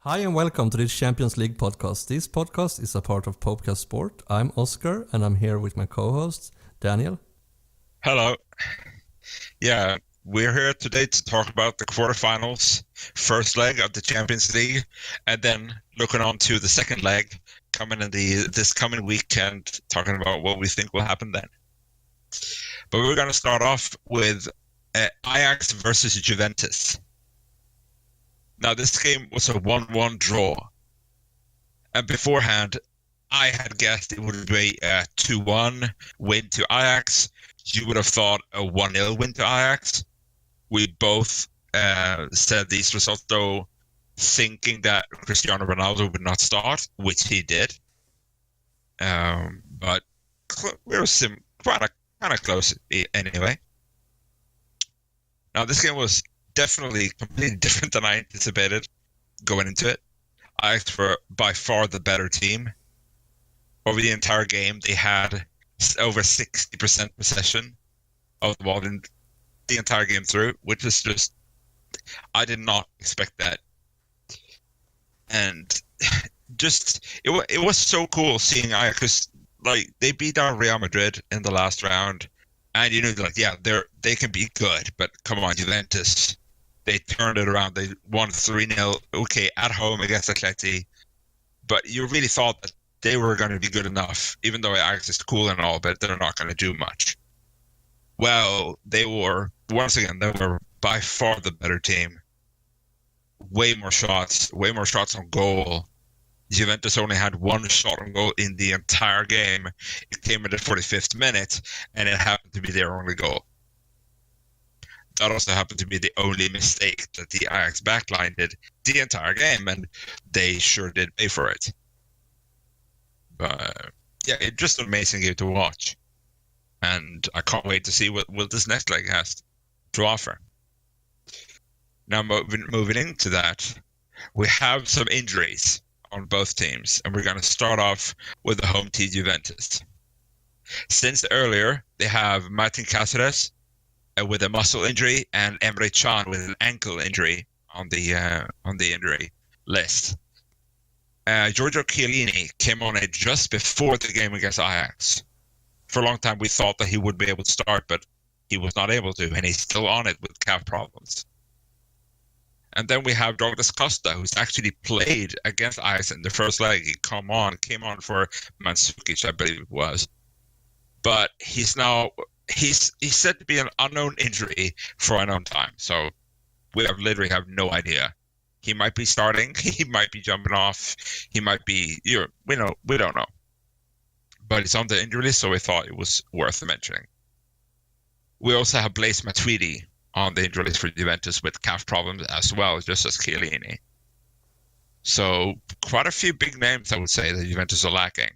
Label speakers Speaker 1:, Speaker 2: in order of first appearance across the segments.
Speaker 1: Hi and welcome to this Champions League podcast. This podcast is a part of Popecast Sport. I'm Oscar and I'm here with my co-host, Daniel.
Speaker 2: Hello. Yeah, we're here today to talk about the quarterfinals, first leg of the Champions League, and then looking on to the second leg coming in this coming weekend, talking about what we think will happen then. But we're going to start off with Ajax versus Juventus. Now, this game was a 1-1 draw. And beforehand, I had guessed it would be a 2-1 win to Ajax. You would have thought a 1-0 win to Ajax. We both said these results, though, thinking that Cristiano Ronaldo would not start, which he did. But we were kind of close anyway. Now, this game was definitely completely different than I anticipated going into it. Ajax were by far the better team. Over the entire game, they had over 60% possession of the ball in the entire game through, which was just, I did not expect that. And just, it was so cool seeing Ajax, because like, they beat down Real Madrid in the last round, and you know, like, yeah, they can be good, but come on, Juventus, they turned it around. They won 3-0, okay, at home against Atleti, but you really thought that they were going to be good enough, even though Ajax is cool and all, but they're not going to do much. Well, they were by far the better team. Way more shots on goal. Juventus only had one shot on goal in the entire game. It came in the 45th minute, and it happened to be their only goal. That also happened to be the only mistake that the Ajax backline did the entire game, and they sure did pay for it. But yeah, it's just an amazing game to watch. And I can't wait to see what this next leg has to offer. Now, moving into that, we have some injuries on both teams, and we're going to start off with the home team Juventus. Since earlier, they have Martin Cáceres with a muscle injury and Emre Can with an ankle injury on the injury list. Giorgio Chiellini came on it just before the game against Ajax. For a long time, we thought that he would be able to start, but he was not able to, and he's still on it with calf problems. And then we have Douglas Costa, who's actually played against Ajax in the first leg. He came on for Mandzukic, I believe it was. But he's said to be an unknown injury for an unknown time. So we literally have no idea. He might be starting. He might be jumping off. He might be, we don't know. But it's on the injury list, so we thought it was worth mentioning. We also have Blaise Matuidi on the injury list for Juventus with calf problems as well, just as Chiellini. So quite a few big names, I would say, that Juventus are lacking.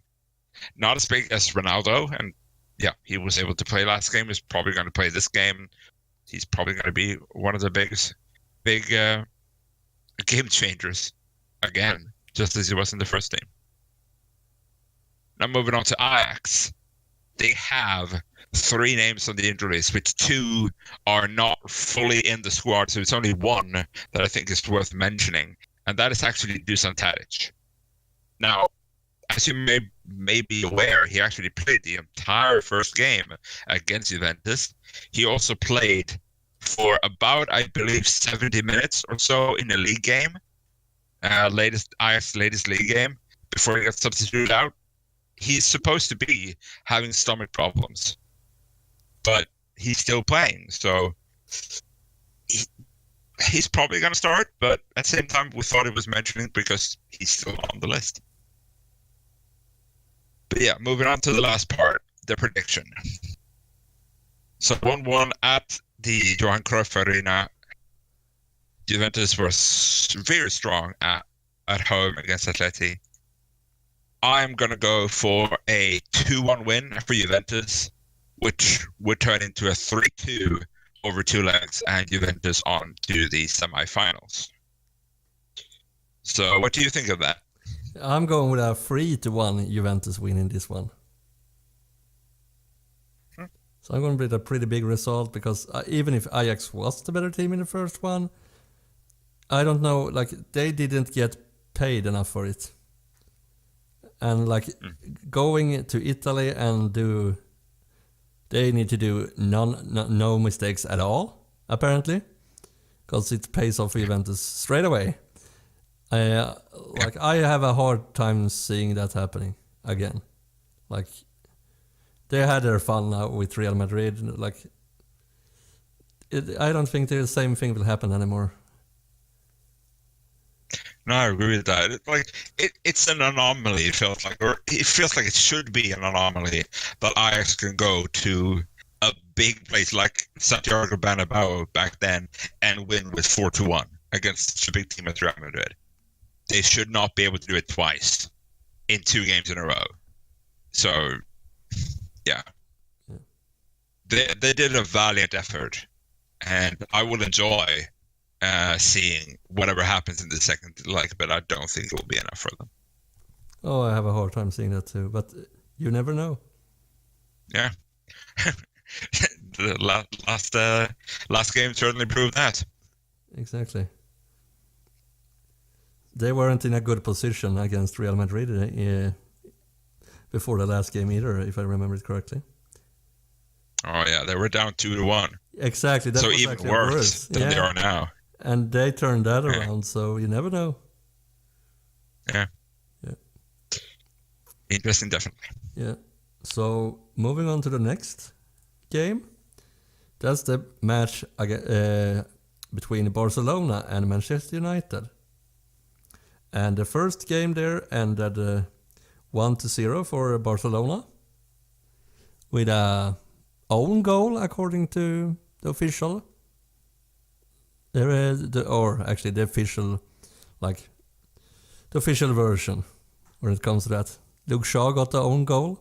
Speaker 2: Not as big as Ronaldo, and yeah, he was able to play last game. He's probably going to play this game. He's probably going to be one of the big game changers again, just as he was in the first team. Now moving on to Ajax. They have 3 names on the injury list, which 2 are not fully in the squad, so it's only one that I think is worth mentioning, and that is actually Dusan Tadic. Now, as you may be aware, he actually played the entire first game against Juventus. He also played for about, I believe, 70 minutes or so in a league game, Ajax's latest league game, before he got substituted out. He's supposed to be having stomach problems, but he's still playing, so he's probably going to start, but at the same time, we thought it was mentioning because he's still on the list. But yeah, moving on to the last part, the prediction. So 1-1 at the Johan Cruyff Arena. Juventus was very strong at home against Atleti. I'm going to go for a 2-1 win for Juventus, which would turn into a 3-2 over 2 legs and Juventus on to the semifinals. So what do you think of that?
Speaker 1: I'm going with a 3-1 Juventus win in this one. So I'm going to be a pretty big result because even if Ajax was the better team in the first one, I don't know, like they didn't get paid enough for it. And like going to Italy and they need to do no mistakes at all, apparently, because it pays off Juventus straight away. I have a hard time seeing that happening again. Like, they had their fun now with Real Madrid. Like, I don't think the same thing will happen anymore.
Speaker 2: No, I agree with that. It's an anomaly. It feels like it should be an anomaly that Ajax can go to a big place like Santiago Bernabeu back then and win with 4-1 against such a big team as Real Madrid. They should not be able to do it twice in 2 games in a row. So, yeah. They did a valiant effort, and I will enjoy seeing whatever happens in the second leg, but I don't think it will be enough for them.
Speaker 1: Oh, I have a hard time seeing that too, but you never know.
Speaker 2: Yeah. The last game certainly proved that.
Speaker 1: Exactly. They weren't in a good position against Real Madrid before the last game either, if I remember it correctly.
Speaker 2: Oh yeah, they were down 2-1.
Speaker 1: Exactly. That
Speaker 2: so
Speaker 1: was
Speaker 2: even worse than they are now.
Speaker 1: And they turned that around, so you never know.
Speaker 2: Yeah. Interesting, definitely.
Speaker 1: Yeah. So moving on to the next game, that's the match between Barcelona and Manchester United. And the first game there ended 1-0 for Barcelona with a own goal, according to the official. The official version when it comes to that. Luke Shaw got the own goal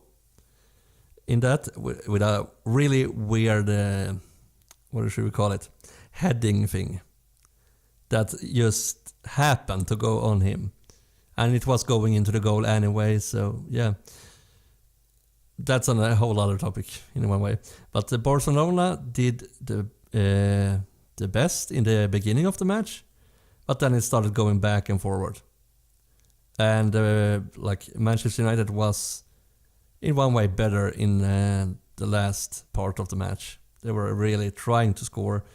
Speaker 1: in that with a really weird, what should we call it, heading thing that just happened to go on him. And it was going into the goal anyway, so yeah. That's on a whole other topic in one way. But the Barcelona did the best in the beginning of the match, but then it started going back and forward. And Manchester United was in one way better in the last part of the match. They were really trying to score.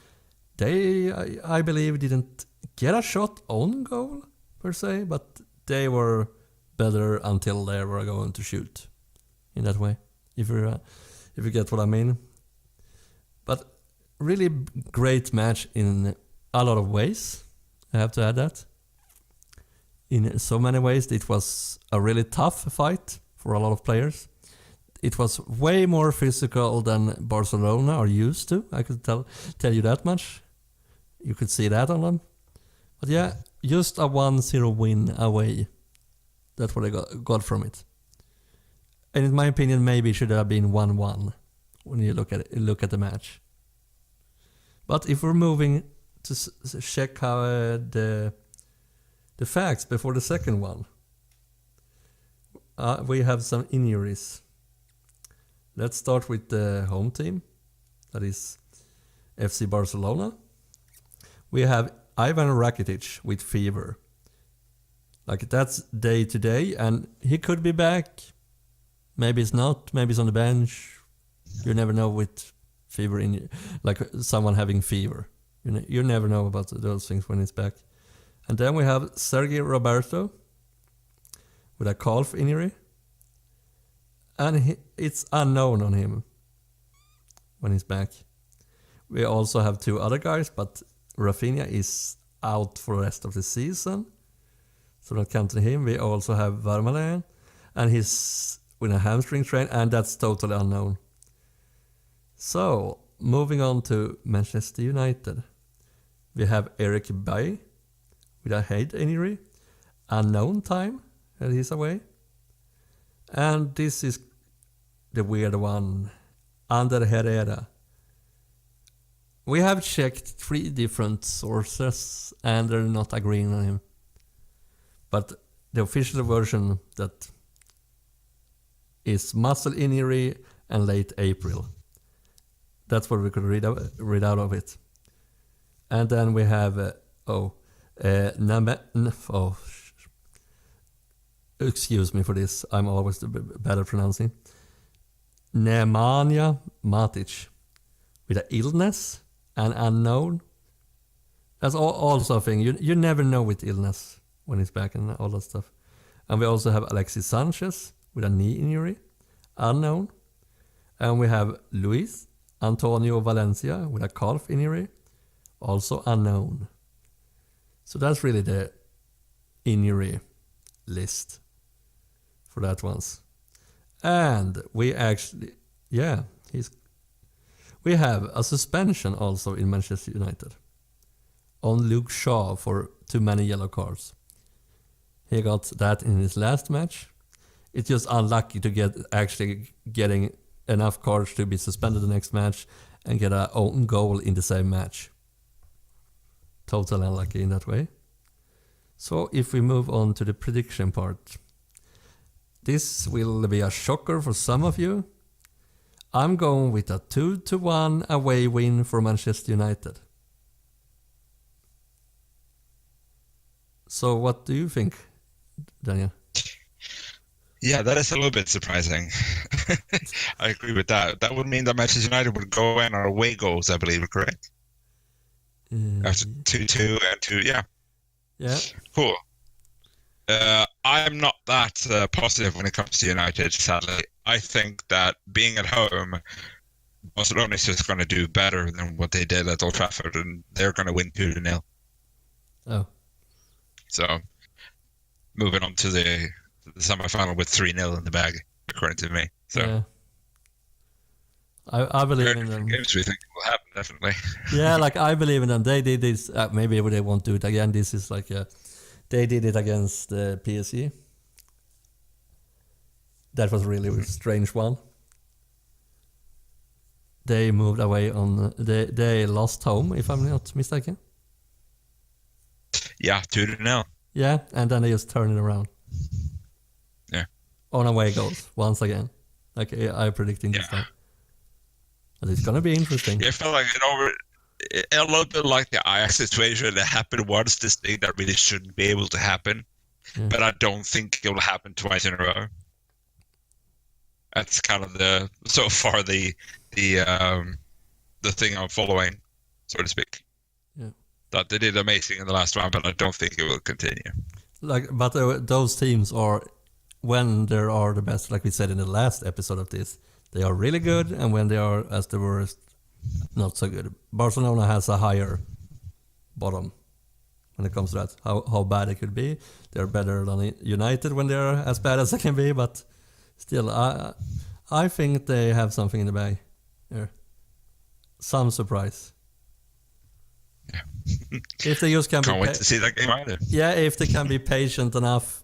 Speaker 1: They, I believe, didn't get a shot on goal per se, but they were better until they were going to shoot. In that way, if you get what I mean. But really great match in a lot of ways. I have to add that. In so many ways, it was a really tough fight for a lot of players. It was way more physical than Barcelona are used to. I could tell you that much. You could see that on them. But yeah, just a 1-0 win away. That's what I got from it. And in my opinion, maybe it should have been 1-1 when you look at the match. But if we're moving to check how the facts before the second one, we have some injuries. Let's start with the home team, that is FC Barcelona. We have Ivan Rakitic with fever. Like, that's day to day, and he could be back. Maybe it's not. Maybe it's on the bench. You never know with fever like someone having fever. You never know about those things when it's back. And then we have Sergio Roberto with a calf injury, and it's unknown on him when he's back. We also have 2 other guys, but Rafinha is out for the rest of the season, so not counting him. We also have Vermaelen, and he's with a hamstring strain, and that's totally unknown. So, moving on to Manchester United. We have Eric Bailly with a head injury, unknown time that he's away. And this is the weird one, Ander Herrera. We have checked 3 different sources, and they're not agreeing on him. But the official version that is muscle injury and late April. That's what we could read out of it. And then we have excuse me for this, I'm always bad at pronouncing. Nemanja Matic with an illness and unknown. That's also a thing. You never know with illness when he's back and all that stuff. And we also have Alexis Sanchez with a knee injury, unknown. And we have Luis Antonio Valencia with a calf injury, also unknown. So that's really the injury list for that ones. And we actually, we have a suspension also in Manchester United on Luke Shaw for too many yellow cards. He got that in his last match. It's just unlucky to getting enough cards to be suspended the next match and get an own goal in the same match. Totally unlucky in that way. So if we move on to the prediction part, this will be a shocker for some of you. I'm going with a 2-1 away win for Manchester United. So what do you think, Daniel?
Speaker 2: Yeah, that is a little bit surprising. I agree with that. That would mean that Manchester United would go in on away goals, I believe, correct? After 2-2 and 2, yeah.
Speaker 1: Yeah.
Speaker 2: Cool. I'm not that positive when it comes to United, sadly. I think that being at home, Barcelona is just going to do better than what they did at Old Trafford, and they're going to win 2-0.
Speaker 1: Oh.
Speaker 2: So, moving on to the semi-final with 3-0 in the bag, according to me. So,
Speaker 1: yeah. I believe in them.
Speaker 2: Games we think will happen, definitely.
Speaker 1: Yeah, like I believe in them. They did this. Maybe they won't do it again. This is like they did it against the PSG. That was really a strange one. They moved away on. They lost home, if I'm not mistaken.
Speaker 2: Yeah, 2-0.
Speaker 1: Yeah, and then they just turn it around.
Speaker 2: Yeah.
Speaker 1: On away goals once again. Like I'm predicting this time. But it's gonna be interesting.
Speaker 2: Yeah, I felt like a little bit like the Ajax situation that happened once. This thing that really shouldn't be able to happen, but I don't think it will happen twice in a row. That's kind of the thing I'm following, so to speak.
Speaker 1: Yeah.
Speaker 2: That they did amazing in the last round, but I don't think it will continue.
Speaker 1: But those teams are, when they are the best, like we said in the last episode of this, they are really good, and when they are as the worst, not so good. Barcelona has a higher bottom when it comes to that. How bad it could be. They're better than United when they're as bad as they can be, but still, I think they have something in the bag here. Some surprise.
Speaker 2: Yeah.
Speaker 1: If they just can
Speaker 2: Can't wait to see that game either.
Speaker 1: Yeah, if they can be patient enough,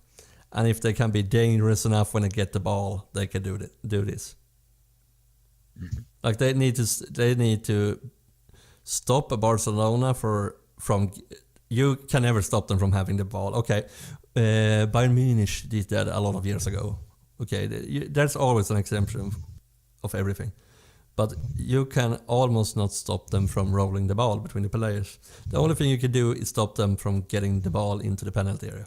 Speaker 1: and if they can be dangerous enough when they get the ball, they can do this. Mm-hmm. Like they need to stop Barcelona from. You can never stop them from having the ball. Okay, Bayern Munich did that a lot of years ago. Okay, there's always an exemption of everything. But you can almost not stop them from rolling the ball between the players. The only thing you can do is stop them from getting the ball into the penalty area.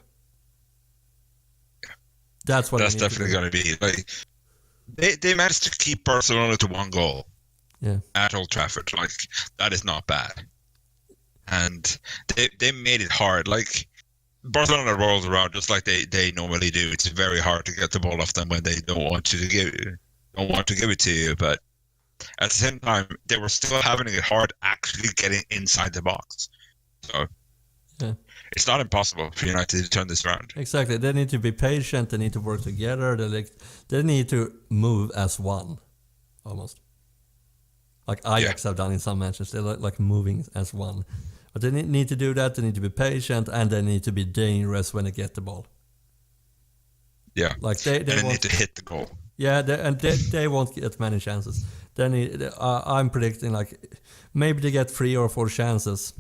Speaker 1: That's what.
Speaker 2: That's definitely going to be like they managed to keep Barcelona to one goal.
Speaker 1: Yeah.
Speaker 2: At Old Trafford, like that is not bad, and they made it hard. Like Barcelona rolls around just like they normally do. It's very hard to get the ball off them when they don't want to give it to you, but. At the same time, they were still having it hard actually getting inside the box. So it's not impossible for United to turn this around.
Speaker 1: Exactly. They need to be patient. They need to work together. They need to move as one, almost. Like Ajax have done in some matches. They're like moving as one. But they need to do that. They need to be patient, and they need to be dangerous when they get the ball.
Speaker 2: Yeah.
Speaker 1: Like they
Speaker 2: need to hit the goal.
Speaker 1: Yeah, they won't get many chances. I'm predicting like maybe they get 3 or 4 chances.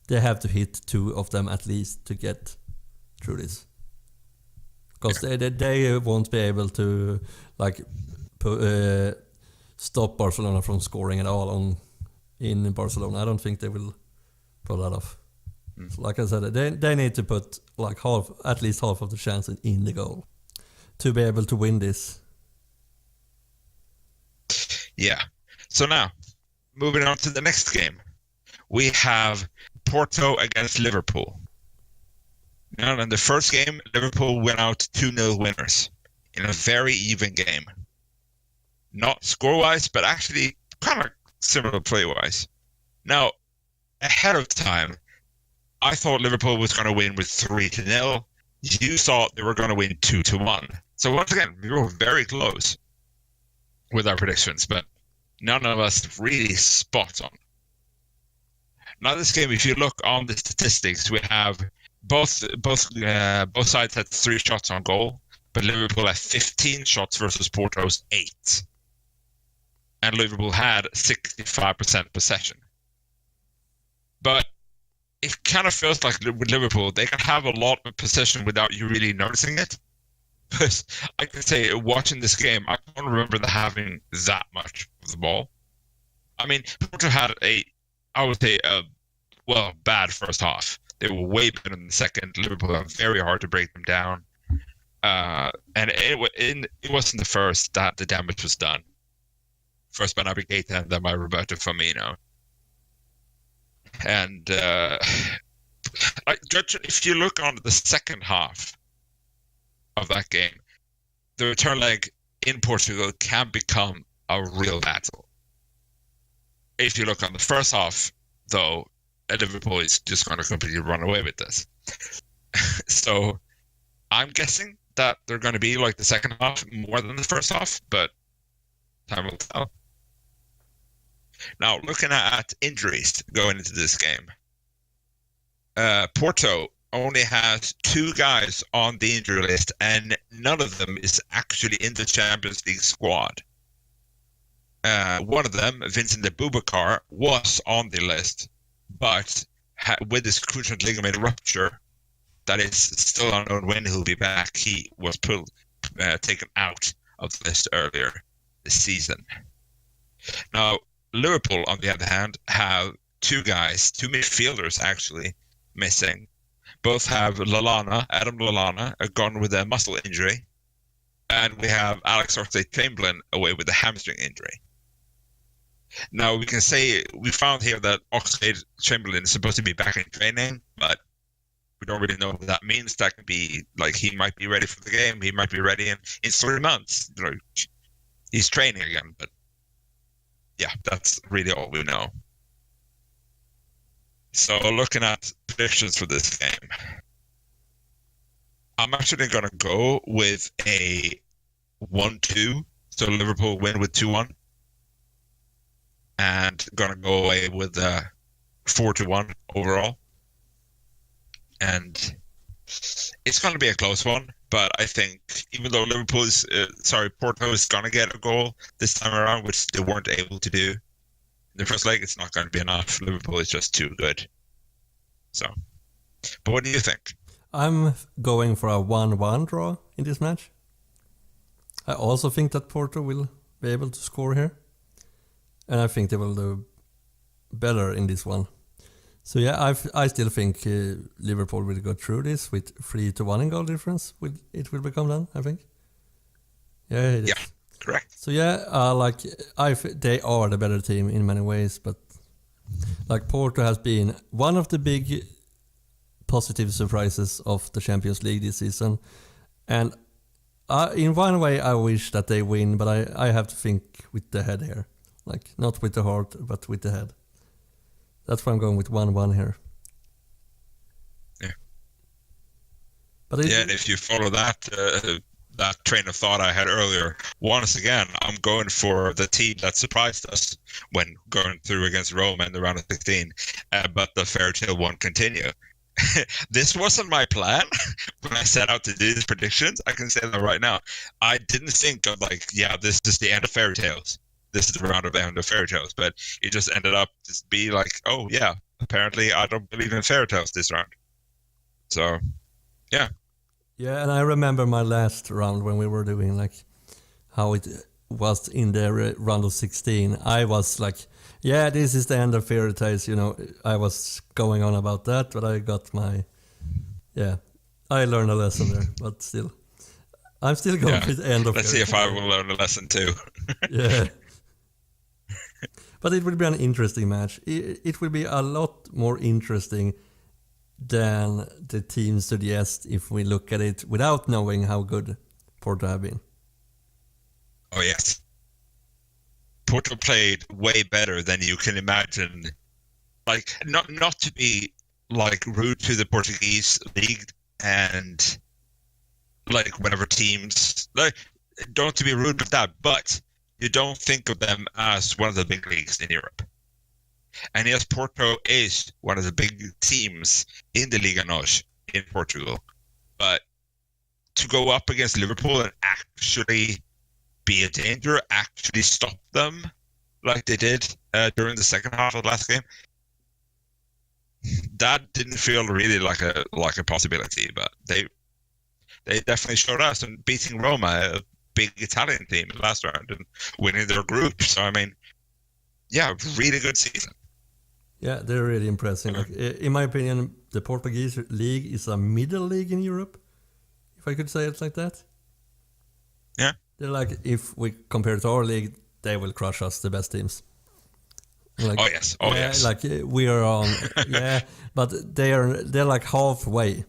Speaker 1: They have to hit 2 of them at least to get through this. Because they won't be able to like stop Barcelona from scoring at all in Barcelona. I don't think they will pull that off. So like I said, they need to put like at least half of the chances in the goal. to be able to win this.
Speaker 2: Yeah. So now, moving on to the next game, we have Porto against Liverpool. Now, in the first game, Liverpool went out 2-0 winners in a very even game. Not score-wise, but actually kind of similar play-wise. Now, ahead of time, I thought Liverpool was going to win with 3-0. You thought they were going to win 2-1. So once again, we were very close with our predictions, but none of us really spot on. Now, this game, if you look on the statistics, we have both sides had 3 shots on goal, but Liverpool had 15 shots versus Porto's 8. And Liverpool had 65% possession. But it kind of feels like with Liverpool, they can have a lot of possession without you really noticing it. But I can say, watching this game, I don't remember them having that much of the ball. I mean, Porto had bad first half. They were way better in the second. Liverpool had very hard to break them down. And it wasn't the first that the damage was done. First by Naby Keita and then by Roberto Firmino. And if you look on the second half of that game, the return leg in Portugal can become a real battle. If you look on the first half, though, Liverpool is just going to completely run away with this. So I'm guessing that they're going to be like the second half more than the first half, but time will tell. Now, looking at injuries going into this game, Porto only has 2 guys on the injury list, and none of them is actually in the Champions League squad. One of them, Vincent Aboubakar, was on the list, but with his cruciate ligament rupture, that is still unknown when he'll be back. He was taken out of the list earlier this season. Now, Liverpool, on the other hand, have 2 midfielders actually, missing. Both have Adam Lallana, gone with a muscle injury, and we have Alex Oxlade-Chamberlain away with a hamstring injury. Now, we can say we found here that Oxlade-Chamberlain is supposed to be back in training, but we don't really know what that means. That could be like he might be ready for the game. He might be ready in 3 months. He's training again, but yeah, that's really all we know. So looking at predictions for this game, I'm actually going to go with a 1-2. So Liverpool win with 2-1. And going to go away with a 4-1 overall. And it's going to be a close one. But I think even though Porto is going to get a goal this time around, which they weren't able to do in the first leg, it's not going to be enough. Liverpool is just too good. So, but what do you think?
Speaker 1: I'm going for a 1-1 draw in this match. I also think that Porto will be able to score here. And I think they will do better in this one. So yeah, I still think Liverpool will go through this with 3-1 in goal difference. It will become done, I think. Yeah, it is.
Speaker 2: Yeah, correct.
Speaker 1: So yeah, they are the better team in many ways, but like Porto has been one of the big positive surprises of the Champions League this season. And in one way, I wish that they win, but I have to think with the head here. Like, not with the heart, but with the head. That's why I'm going with 1-1 here.
Speaker 2: Yeah.
Speaker 1: But
Speaker 2: and if you follow that train of thought I had earlier, once again, I'm going for the team that surprised us when going through against Rome in the round of 16. But the fairy tale won't continue. This wasn't my plan when I set out to do these predictions. I can say that right now. I didn't think of this is the end of fairy tales. This is the round of end of fairy tales, but it just ended up just be like, oh yeah, apparently I don't believe in fairy tales this round. So, yeah.
Speaker 1: Yeah, and I remember my last round when we were doing like how it was in the round of 16. I was like, yeah, this is the end of fairy tales. I was going on about that, but I got I learned a lesson there, but still. I'm still going with the end of
Speaker 2: Let's see if I will learn a lesson too.
Speaker 1: Yeah. But it will be an interesting match. It will be a lot more interesting than the teams suggest if we look at it without knowing how good Porto have been.
Speaker 2: Oh, yes. Porto played way better than you can imagine. Like, not to be, like, rude to the Portuguese league and, like, whenever teams... Like, don't to be rude with that, but you don't think of them as one of the big leagues in Europe. And yes, Porto is one of the big teams in the Liga NOS in Portugal. But to go up against Liverpool and actually be a danger, actually stop them like they did during the second half of the last game, that didn't feel really like a possibility. But they definitely showed us, and beating Roma, a big Italian team last round, and winning their group. So I mean, yeah, really good season.
Speaker 1: Yeah, they're really impressive. Like, in my opinion, the Portuguese league is a middle league in Europe, if I could say it like that.
Speaker 2: Yeah.
Speaker 1: They're like, if we compare to our league, they will crush us, the best teams. Like,
Speaker 2: oh yes.
Speaker 1: Like we are on, yeah, but they're like halfway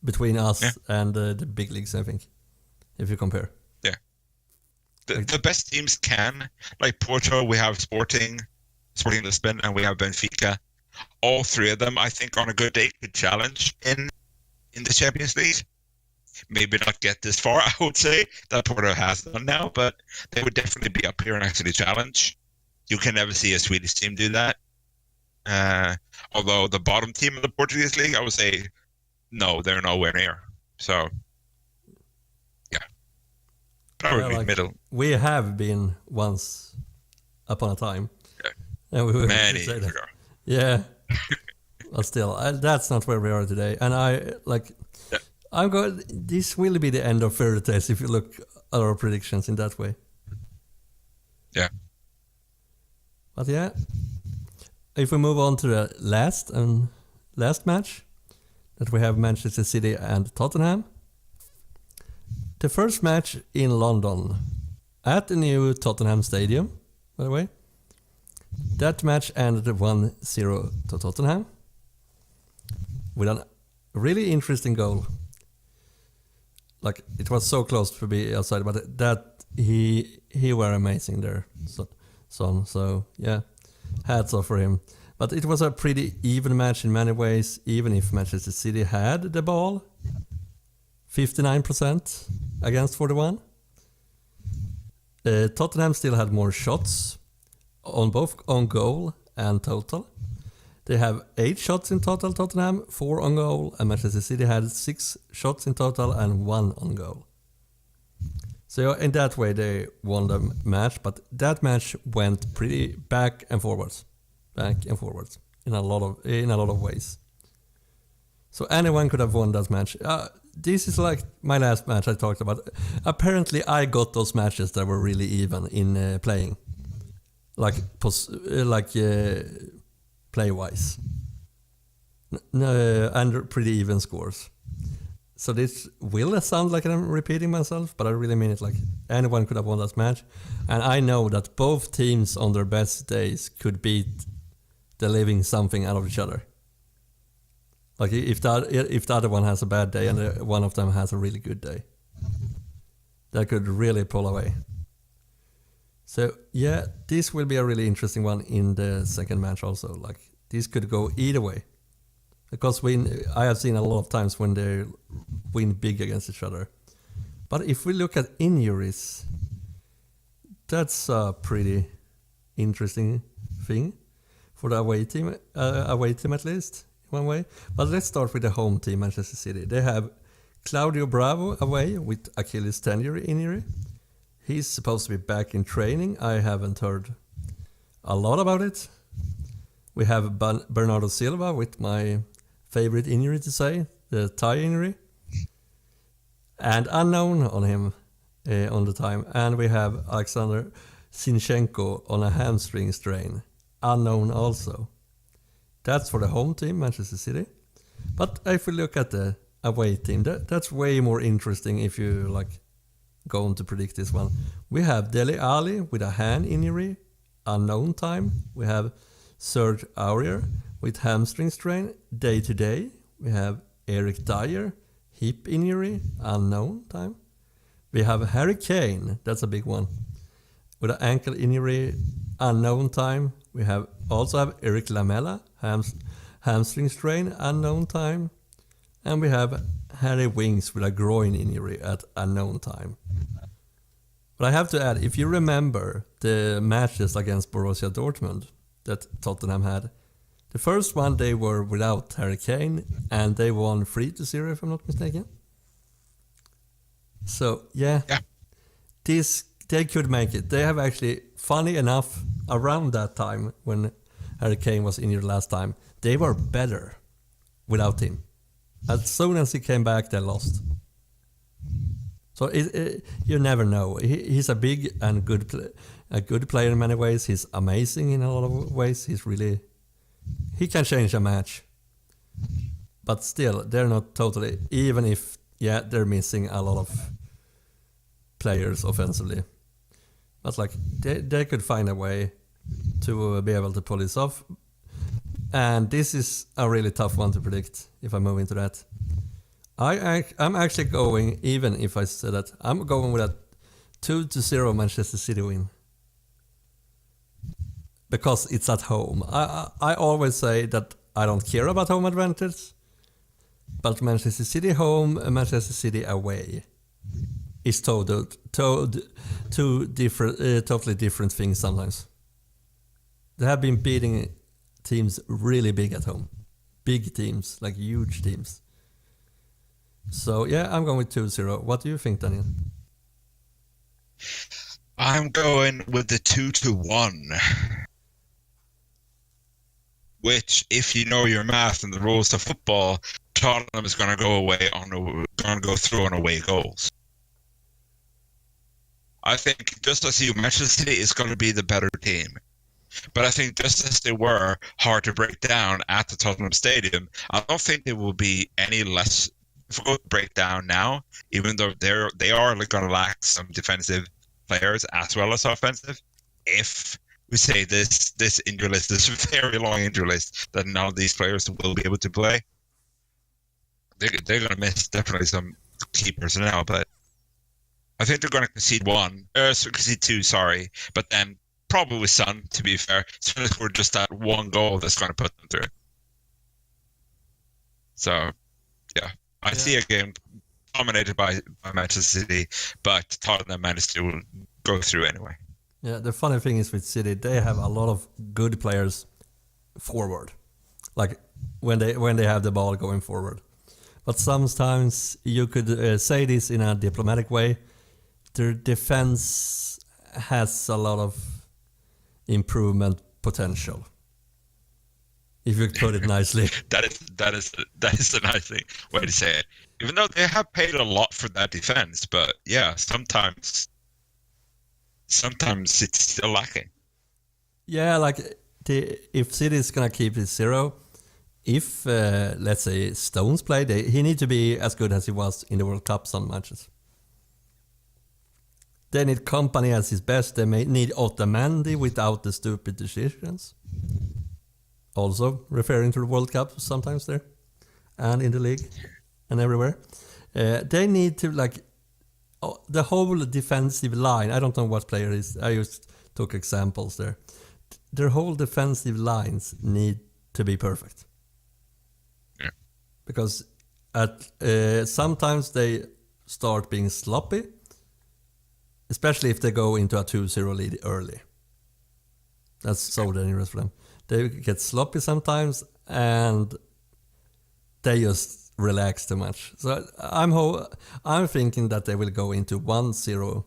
Speaker 1: between us and the big leagues, I think, if you compare.
Speaker 2: Yeah. The best teams can, like Porto, we have Sporting Lisbon, and we have Benfica. All three of them, I think, on a good day could challenge in the Champions League. Maybe not get this far, I would say, that Porto has done now, but they would definitely be up here and actually challenge. You can never see a Swedish team do that. Although the bottom team of the Portuguese league, I would say, no, they're nowhere near. So, yeah. Probably middle.
Speaker 1: We have been once upon a time.
Speaker 2: Yeah.
Speaker 1: And
Speaker 2: many years ago.
Speaker 1: Yeah. But still, that's not where we are today. And I'm going. This will be the end of fairy tales if you look at our predictions in that way.
Speaker 2: Yeah.
Speaker 1: But yeah, if we move on to the last match, that we have Manchester City and Tottenham. The first match in London at the new Tottenham Stadium, by the way. That match ended 1-0 to Tottenham with a really interesting goal. Like, it was so close to be outside, but that he were amazing there, so yeah, hats off for him. But it was a pretty even match in many ways, even if Manchester City had the ball, 59% against 41. Tottenham still had more shots on both on goal and total. They have 8 shots in total, Tottenham, 4 on goal, and Manchester City had 6 shots in total and 1 on goal. So in that way they won the match, but that match went pretty back and forwards in a lot of ways. So anyone could have won that match. This is like my last match I talked about. Apparently I got those matches that were really even in playing, play-wise, and pretty even scores. So this will sound like I'm repeating myself, but I really mean it. Like, anyone could have won that match, and I know that both teams on their best days could beat the living something out of each other. Like, if the other one has a bad day and one of them has a really good day, that could really pull away. So yeah, this will be a really interesting one in the second match also. Like, this could go either way. Because I have seen a lot of times when they win big against each other. But if we look at injuries, that's a pretty interesting thing for the away team at least, in one way. But let's start with the home team, Manchester City. They have Claudio Bravo away with Achilles tendon injury. He's supposed to be back in training. I haven't heard a lot about it. We have Bernardo Silva with my favorite injury to say, the thigh injury. And unknown on him on the time. And we have Alexander Zinchenko on a hamstring strain. Unknown also. That's for the home team, Manchester City. But if we look at the away team. That's way more interesting if you like going to predict this one. We have Dele Alli with a hand injury, unknown time. We have Serge Aurier with hamstring strain, day to day. We have Eric Dyer, hip injury, unknown time. We have Harry Kane, that's a big one, with an ankle injury, unknown time. We also have Eric Lamela, hamstring strain, unknown time. And we have Harry Winks with a groin injury at unknown time. But I have to add, if you remember the matches against Borussia Dortmund that Tottenham had, the first one they were without Harry Kane and they won 3-0 if I'm not mistaken. So yeah. They could make it. They have actually, funny enough, around that time when Harry Kane was injured last time, they were better without him. As soon as he came back, they lost. So you never know. He's a big and good player in many ways. He's amazing in a lot of ways. He can change a match. But still, they're not totally, even if, they're missing a lot of players offensively. But like, they could find a way to be able to pull this off. And this is a really tough one to predict if I move into that. I'm actually going, even if I say that, I'm going with a 2-0 Manchester City win. Because it's at home. I always say that I don't care about home advantage. But Manchester City home and Manchester City away is totally different things sometimes. They have been beating teams really big at home. Big teams, like huge teams. So, I'm going with 2-0. What do you think, Daniel?
Speaker 2: I'm going with the 2-1. Which, if you know your math and the rules of football, Tottenham is going to go through on away goals. I think, just as you mentioned, City is going to be the better team. But I think just as they were hard to break down at the Tottenham Stadium, I don't think they will be any less difficult to break down now, even though they are going to lack some defensive players as well as offensive. If we say this injury list, this very long injury list, that none of these players will be able to play, they're going to miss definitely some key personnel. But I think they're going to concede 2, but then probably with Son, to be fair, so for just that one goal that's going to put them through. So, I see a game dominated by Manchester City, but Tottenham managed to go through anyway.
Speaker 1: Yeah, the funny thing is with City, they have a lot of good players forward, like when they have the ball going forward. But sometimes you could say this in a diplomatic way. Their defense has a lot of improvement potential, if you put it nicely.
Speaker 2: that is a nice way to say it. Even though they have paid a lot for that defense, but sometimes it's still lacking. Yeah,
Speaker 1: like if City is gonna keep it 0, if let's say Stones play, he need to be as good as he was in the World Cup some matches. They need Company as his best. They may need Otamendi without the stupid decisions. Also referring to the World Cup sometimes there, and in the league, and everywhere. They need to the whole defensive line. I don't know what player it is. I just took examples there. Their whole defensive lines need to be perfect.
Speaker 2: Yeah.
Speaker 1: Because sometimes they start being sloppy, especially if they go into a 2-0 lead early. That's so dangerous for them. They get sloppy sometimes, and they just relax too much. So I'm thinking that they will go into 1-0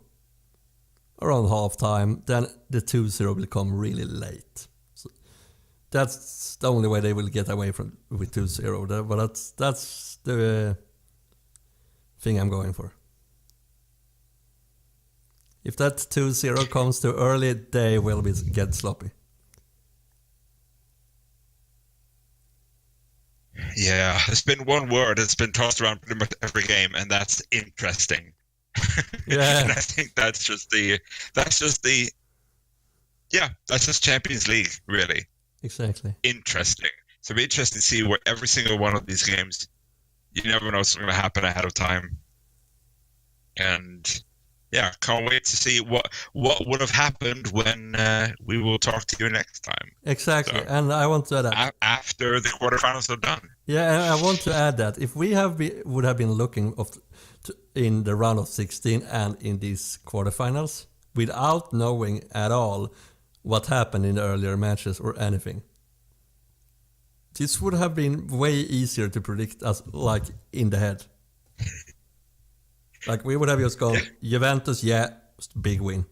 Speaker 1: around halftime. Then the 2-0 will come really late. So that's the only way they will get away with 2-0. But that's the thing I'm going for. If that 2-0 comes too early, they will get sloppy.
Speaker 2: Yeah, there's been one word that's been tossed around pretty much every game, and that's interesting.
Speaker 1: Yeah,
Speaker 2: And I think that's just Champions League, really.
Speaker 1: exactly.
Speaker 2: Interesting. So it'll be interesting to see what every single one of these games, you never know what's going to happen ahead of time. And yeah, can't wait to see what would have happened when we will talk to you next time.
Speaker 1: Exactly,
Speaker 2: So,
Speaker 1: and I want to add that
Speaker 2: after the quarterfinals are done.
Speaker 1: Yeah, and I want to add that if we would have been looking in the round of 16 and in these quarterfinals without knowing at all what happened in the earlier matches or anything, this would have been way easier to predict us like in the head. Like we would have just gone Juventus, big win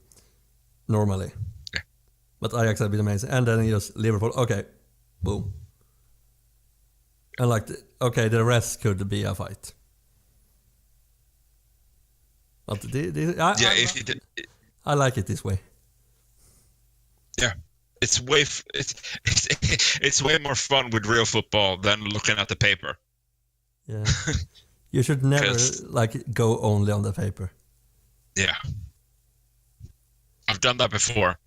Speaker 1: normally, but Ajax had been amazing, and then just Liverpool, okay, boom. And like, the rest could be a fight. But I like it this way.
Speaker 2: Yeah, it's it's way more fun with real football than looking at the paper.
Speaker 1: Yeah, you should never go only on the paper.
Speaker 2: Yeah, I've done that before.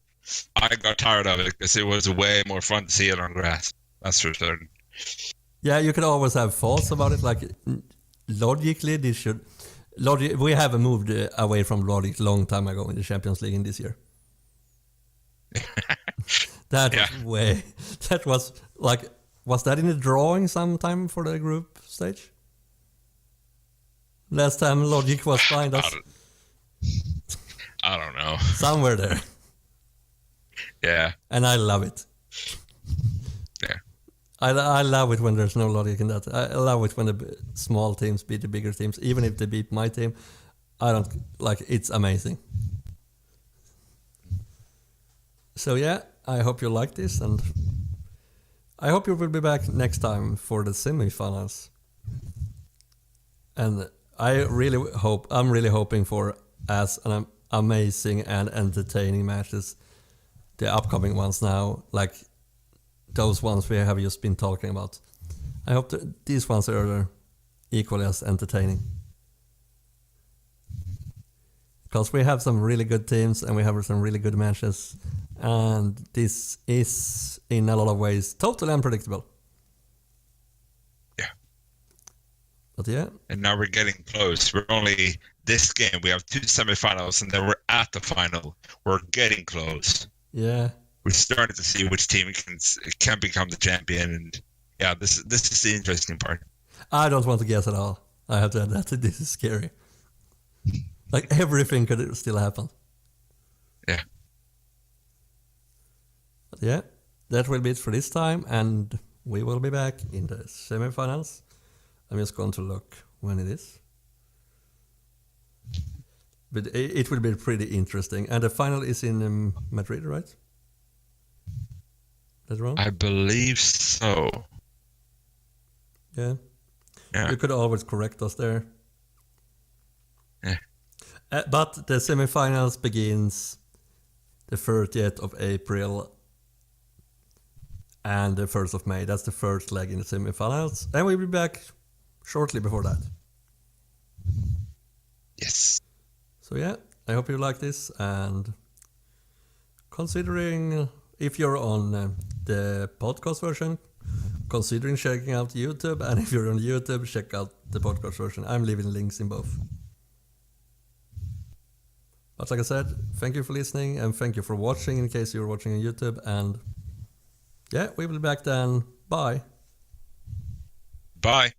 Speaker 2: I got tired of it because it was way more fun to see it on grass. That's for certain.
Speaker 1: Yeah, you could always have thoughts about it. Like logically, we have moved away from logic long time ago in the Champions League in this year. That was like, was that in the drawing sometime for the group stage? Last time logic was behind us.
Speaker 2: I don't know.
Speaker 1: Somewhere there.
Speaker 2: Yeah.
Speaker 1: And I love it.
Speaker 2: Yeah.
Speaker 1: I love it when there's no logic in that. I love it when the small teams beat the bigger teams, even if they beat my team. It's amazing. So yeah, I hope you like this, and I hope you will be back next time for the semifinals. And I'm really hoping for as an amazing and entertaining matches, the upcoming ones now, like those ones we have just been talking about. I hope that these ones are equally as entertaining. Because we have some really good teams and we have some really good matches. And this is, in a lot of ways, totally unpredictable.
Speaker 2: Yeah.
Speaker 1: But yeah.
Speaker 2: And now we're getting close. This game, we have 2 semifinals and then we're at the final. We're getting close.
Speaker 1: Yeah.
Speaker 2: We started to see which team can become the champion, and yeah, this is the interesting part.
Speaker 1: I don't want to guess at all. I have to add that this is scary. Like everything could still happen.
Speaker 2: Yeah.
Speaker 1: But yeah, that will be it for this time, and we will be back in the semifinals. I'm just going to look when it is. But it will be pretty interesting, and the final is in Madrid, right? That's wrong?
Speaker 2: I believe so.
Speaker 1: Yeah. You could always correct us there.
Speaker 2: Yeah.
Speaker 1: But the semifinals begins the 30th of April and the 1st of May. That's the first leg in the semifinals. And we'll be back shortly before that.
Speaker 2: Yes.
Speaker 1: So yeah, I hope you like this, and considering if you're on the podcast version, considering checking out YouTube, and if you're on YouTube, check out the podcast version. I'm leaving links in both. But like I said, thank you for listening, and thank you for watching in case you're watching on YouTube, and yeah, we will be back then. Bye.
Speaker 2: Bye.